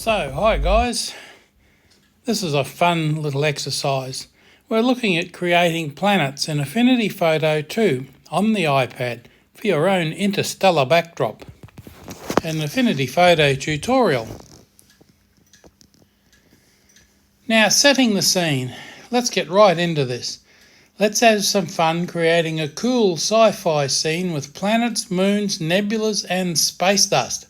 So, hi guys, this is a fun little exercise. We're looking at creating planets in Affinity Photo 2 on the iPad for your own interstellar backdrop. An Affinity Photo tutorial. Now, setting the scene. Let's get right into this. Let's have some fun creating a cool sci-fi scene with planets, moons, nebulas and space dust.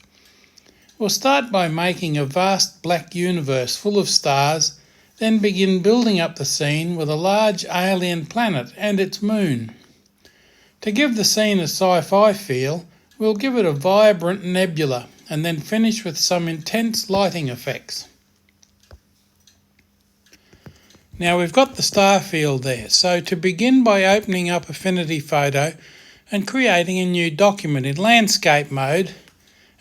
We'll start by making a vast black universe full of stars, then begin building up the scene with a large alien planet and its moon. To give the scene a sci-fi feel, we'll give it a vibrant nebula and then finish with some intense lighting effects. Now we've got the star field there, so to begin by opening up Affinity Photo and creating a new document in landscape mode,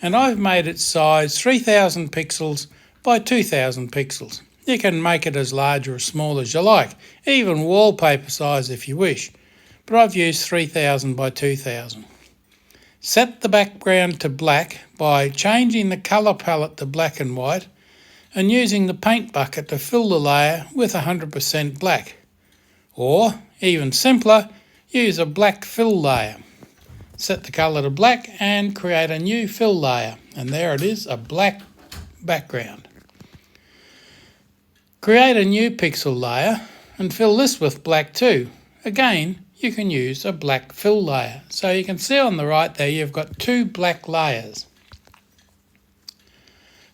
and I've made its size 3000 pixels by 2000 pixels. You can make it as large or as small as you like, even wallpaper size if you wish, but I've used 3000 by 2000. Set the background to black by changing the colour palette to black and white and using the paint bucket to fill the layer with 100% black. Or, even simpler, use a black fill layer. Set the colour to black and create a new fill layer, and there it is, a black background. Create a new pixel layer and fill this with black too. Again, you can use a black fill layer. So you can see on the right there you've got two black layers.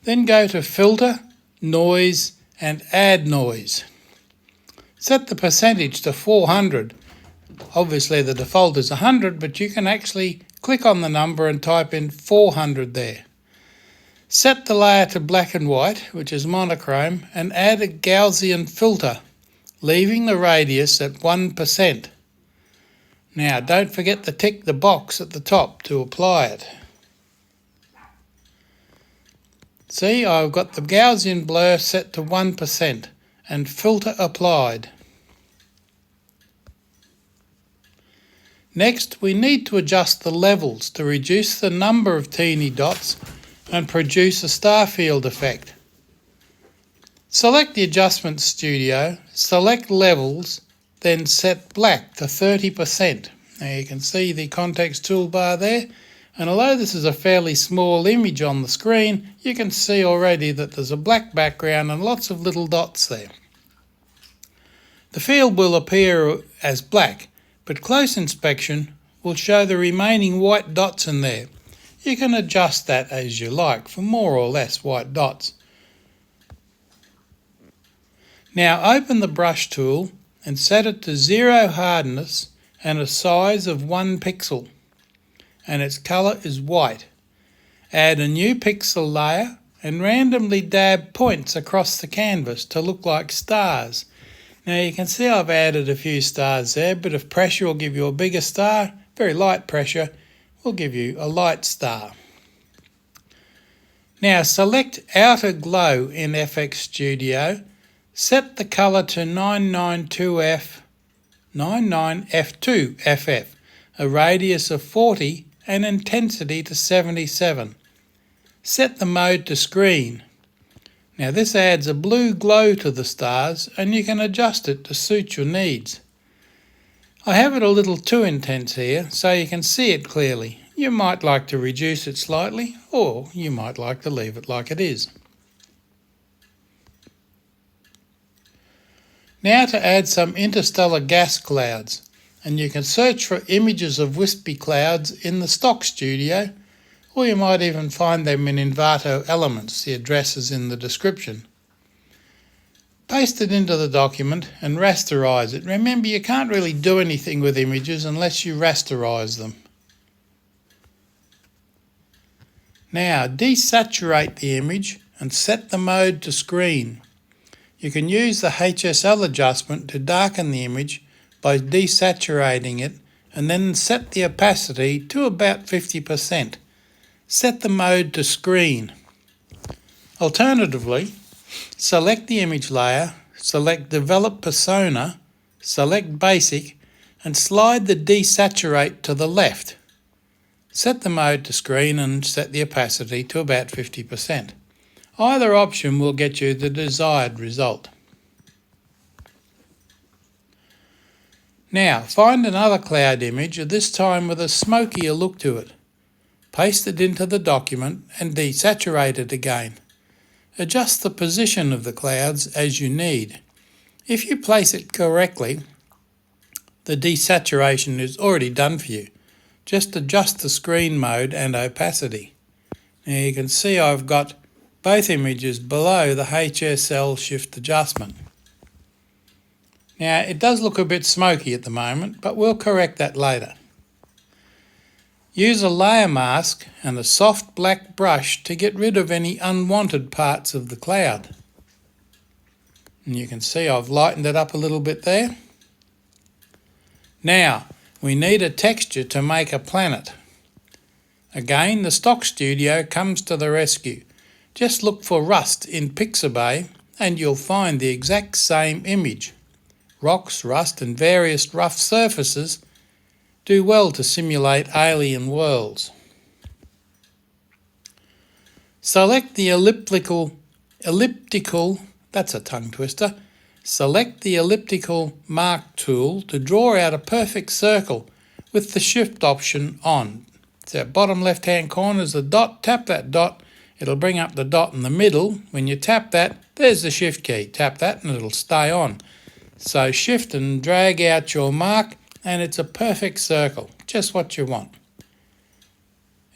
Then go to Filter, Noise and Add Noise. Set the percentage to 400. Obviously the default is 100, but you can actually click on the number and type in 400 there. Set the layer to black and white, which is monochrome, and add a Gaussian filter, leaving the radius at 1%. Now don't forget to tick the box at the top to apply it. See, I've got the Gaussian blur set to 1% and filter applied. Next, we need to adjust the levels to reduce the number of teeny dots and produce a star field effect. Select the Adjustment Studio, select Levels, then set black to 30%. Now you can see the context toolbar there, and although this is a fairly small image on the screen, you can see already that there's a black background and lots of little dots there. The field will appear as black, but close inspection will show the remaining white dots in there. You can adjust that as you like for more or less white dots. Now open the brush tool and set it to 0 hardness and a size of 1 pixel, and its colour is white. Add a new pixel layer and randomly dab points across the canvas to look like stars. Now you can see I've added a few stars there, but if pressure will give you a bigger star, very light pressure will give you a light star. Now select Outer Glow in FX Studio, set the colour to 99F2FF, a radius of 40 and intensity to 77. Set the mode to screen. Now this adds a blue glow to the stars and you can adjust it to suit your needs. I have it a little too intense here so you can see it clearly. You might like to reduce it slightly, or you might like to leave it like it is. Now to add some interstellar gas clouds, and you can search for images of wispy clouds in the stock studio, or you might even find them in Envato Elements. The address is in the description. Paste it into the document and rasterize it. Remember, you can't really do anything with images unless you rasterize them. Now desaturate the image and set the mode to screen. You can use the HSL adjustment to darken the image by desaturating it and then set the opacity to about 50%. Set the mode to screen. Alternatively, select the image layer, select Develop Persona, select Basic and slide the Desaturate to the left. Set the mode to screen and set the opacity to about 50%. Either option will get you the desired result. Now, find another cloud image, this time with a smokier look to it. Paste it into the document and desaturate it again. Adjust the position of the clouds as you need. If you place it correctly, the desaturation is already done for you. Just adjust the screen mode and opacity. Now you can see I've got both images below the HSL shift adjustment. Now it does look a bit smoky at the moment, but we'll correct that later. Use a layer mask and a soft black brush to get rid of any unwanted parts of the cloud. And you can see I've lightened it up a little bit there. Now, we need a texture to make a planet. Again, the stock studio comes to the rescue. Just look for rust in Pixabay and you'll find the exact same image. Rocks, rust and various rough surfaces do well to simulate alien worlds. Select the elliptical, that's a tongue twister. Select the elliptical mark tool to draw out a perfect circle with the shift option on. So bottom left hand corner is the dot, tap that dot, it'll bring up the dot in the middle. When you tap that, there's the shift key. Tap that and it'll stay on. So shift and drag out your mark and it's a perfect circle, just what you want.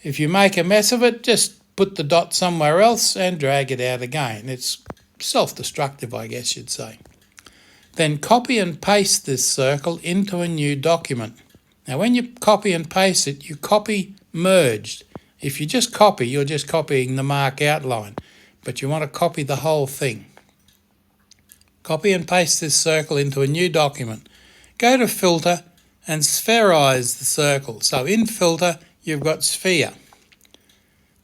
If you make a mess of it, just put the dot somewhere else and drag it out again. It's self-destructive, I guess you'd say. Then copy and paste this circle into a new document. Now when you copy and paste it, you copy merged. If you just copy, you're just copying the mark outline, but you want to copy the whole thing. Copy and paste this circle into a new document. Go to Filter and spherize the circle. So in Filter, you've got Sphere.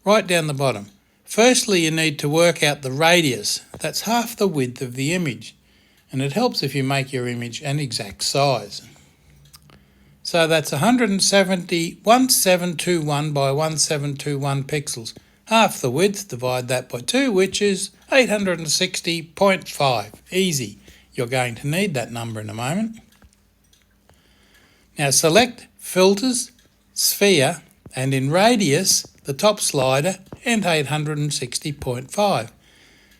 Right down the bottom. Firstly, you need to work out the radius. That's half the width of the image. And it helps if you make your image an exact size. So that's 1721 by 1721 pixels. Half the width, divide that by 2, which is 860.5. Easy. You're going to need that number in a moment. Now select Filters, Sphere, and in Radius, the top slider, and 860.5.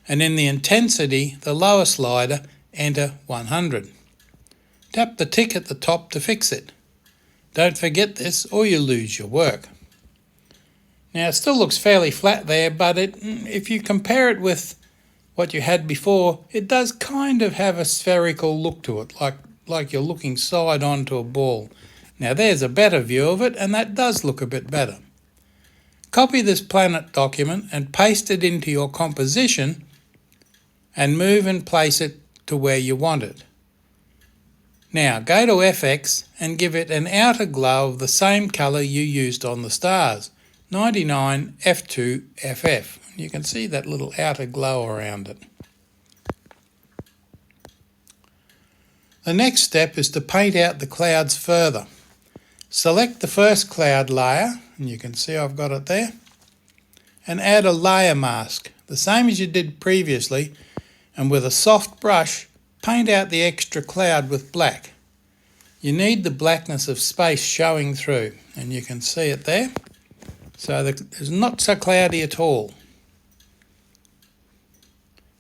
And in the Intensity, the lower slider, enter 100. Tap the tick at the top to fix it. Don't forget this or you lose your work. Now it still looks fairly flat there, but if you compare it with what you had before, it does kind of have a spherical look to it, like you're looking side on to a ball. Now there's a better view of it, and that does look a bit better. Copy this planet document and paste it into your composition and move and place it to where you want it. Now go to FX and give it an outer glow of the same colour you used on the stars, 99 F2 FF. You can see that little outer glow around it. The next step is to paint out the clouds further. Select the first cloud layer, and you can see I've got it there, and add a layer mask, the same as you did previously, and with a soft brush, paint out the extra cloud with black. You need the blackness of space showing through, and you can see it there. So it's not so cloudy at all.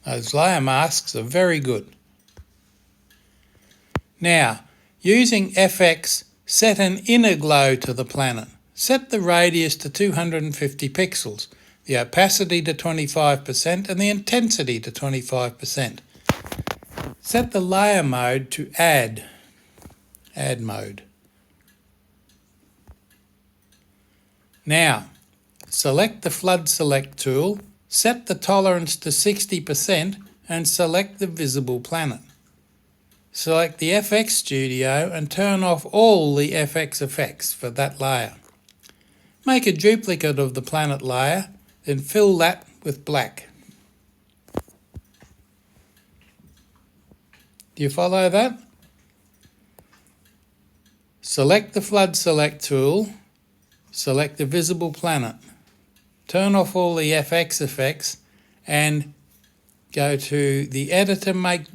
Those layer masks are very good. Now, using FX, set an inner glow to the planet. Set the radius to 250 pixels, the opacity to 25% and the intensity to 25%. Set the layer mode to add mode. Now, select the flood select tool, set the tolerance to 60% and select the visible planet. Select the FX Studio and turn off all the FX effects for that layer. Make a duplicate of the planet layer, then fill that with black. Do you follow that? Select the Flood Select tool, select the visible planet. Turn off all the FX effects and go to the editor, make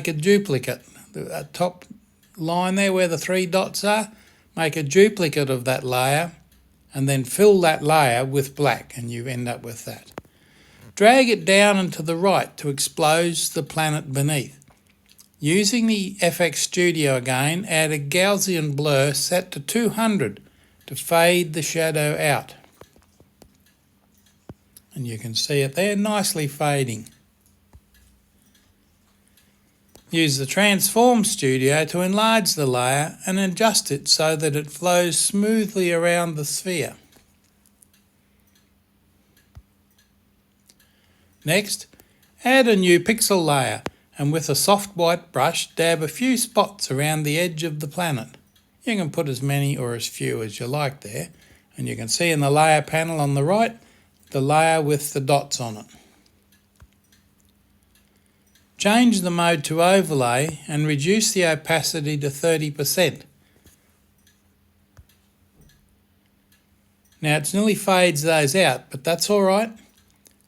a duplicate. The top line there where the 3 dots are, make a duplicate of that layer and then fill that layer with black, and you end up with that. Drag it down and to the right to expose the planet beneath. Using the FX Studio again, add a Gaussian blur set to 200 to fade the shadow out. And you can see it there, nicely fading. Use the Transform Studio to enlarge the layer and adjust it so that it flows smoothly around the sphere. Next, add a new pixel layer and with a soft white brush dab a few spots around the edge of the planet. You can put as many or as few as you like there, and you can see in the layer panel on the right the layer with the dots on it. Change the mode to overlay and reduce the opacity to 30%. Now it nearly fades those out, but that's alright.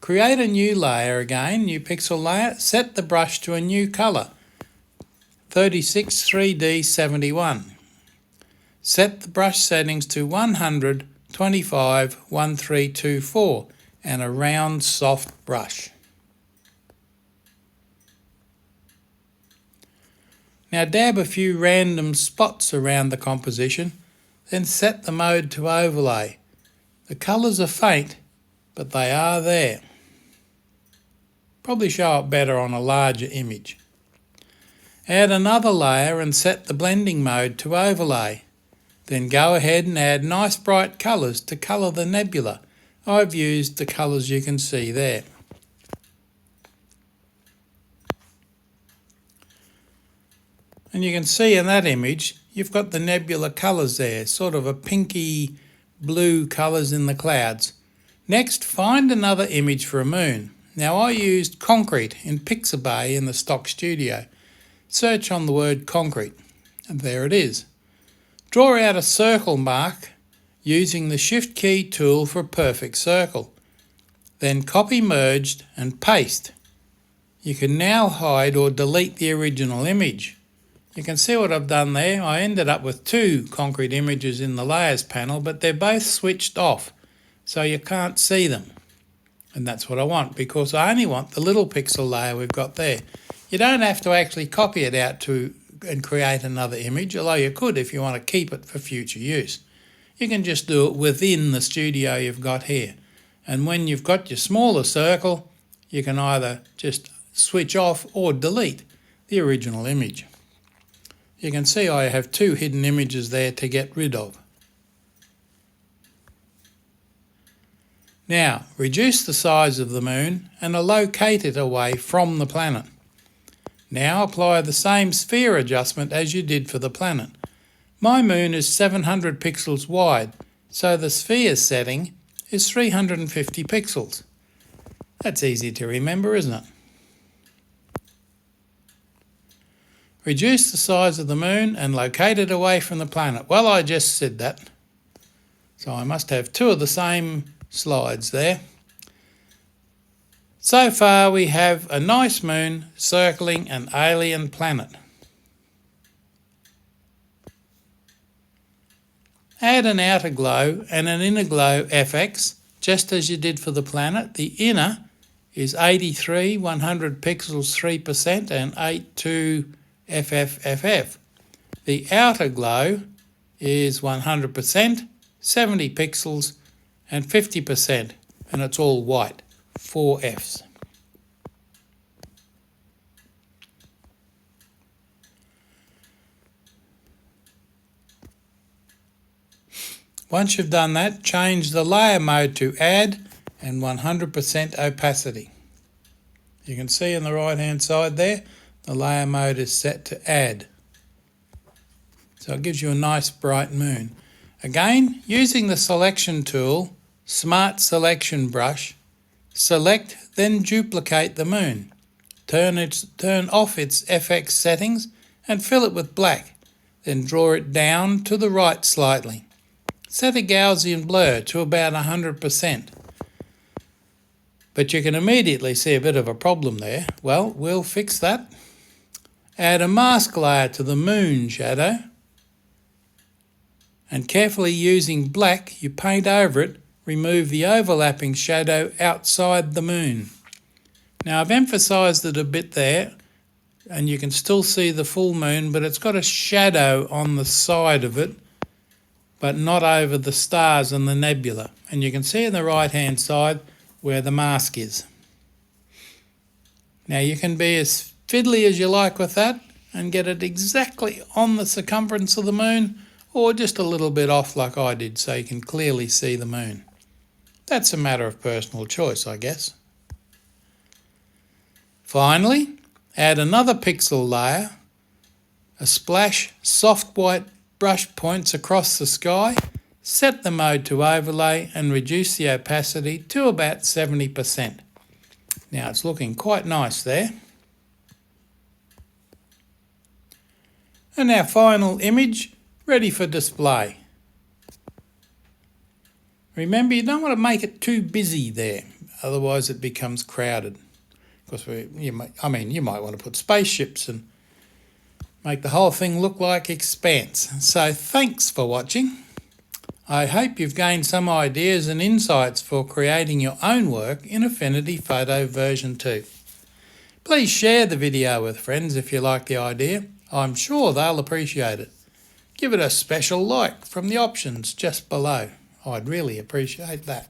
Create a new layer again, new pixel layer, set the brush to a new colour, 36 3D 71. Set the brush settings to 100, 25, 1324 and a round soft brush. Now dab a few random spots around the composition, then set the mode to overlay. The colours are faint, but they are there. Probably show up better on a larger image. Add another layer and set the blending mode to overlay. Then go ahead and add nice bright colours to colour the nebula. I've used the colours you can see there. And you can see in that image, you've got the nebula colours there, sort of a pinky blue colours in the clouds. Next, find another image for a moon. Now I used concrete in Pixabay in the stock studio. Search on the word concrete, and there it is. Draw out a circle mark using the Shift key tool for a perfect circle. Then copy, merged and paste. You can now hide or delete the original image. You can see what I've done there. I ended up with 2 concrete images in the layers panel, but they're both switched off, so you can't see them. And that's what I want, because I only want the little pixel layer we've got there. You don't have to actually copy it out and create another image, although you could if you want to keep it for future use. You can just do it within the studio you've got here. And when you've got your smaller circle, you can either just switch off or delete the original image. You can see I have 2 hidden images there to get rid of. Now, reduce the size of the moon and locate it away from the planet. Now apply the same sphere adjustment as you did for the planet. My moon is 700 pixels wide, so the sphere setting is 350 pixels. That's easy to remember, isn't it? Reduce the size of the moon and locate it away from the planet. Well, I just said that, so I must have 2 of the same slides there. So far we have a nice moon circling an alien planet. Add an outer glow and an inner glow FX, just as you did for the planet. The inner is 83, 100 pixels 3% and 82 FFFF. The outer glow is 100%, 70 pixels and 50%, and it's all white, 4 Fs. Once you've done that, change the layer mode to Add and 100% opacity. You can see on the right hand side there, the layer mode is set to Add. So it gives you a nice bright moon. Again, using the selection tool, Smart Selection Brush, select then duplicate the moon. Turn off its FX settings and fill it with black. Then draw it down to the right slightly. Set a Gaussian blur to about 100%. But you can immediately see a bit of a problem there. Well, we'll fix that. Add a mask layer to the moon shadow. And carefully using black, you paint over it, remove the overlapping shadow outside the moon. Now I've emphasised it a bit there, and you can still see the full moon, but it's got a shadow on the side of it, but not over the stars and the nebula. And you can see on the right hand side where the mask is. Now you can be as fiddly as you like with that and get it exactly on the circumference of the moon, or just a little bit off like I did so you can clearly see the moon. That's a matter of personal choice, I guess. Finally, add another pixel layer, a splash soft white brush points across the sky, set the mode to overlay and reduce the opacity to about 70%. Now it's looking quite nice there. And our final image ready for display. Remember, you don't want to make it too busy there, otherwise it becomes crowded. Of course, you might want to put spaceships and make the whole thing look like Expanse. So thanks for watching. I hope you've gained some ideas and insights for creating your own work in Affinity Photo version 2. Please share the video with friends if you like the idea. I'm sure they'll appreciate it. Give it a special like from the options just below. I'd really appreciate that.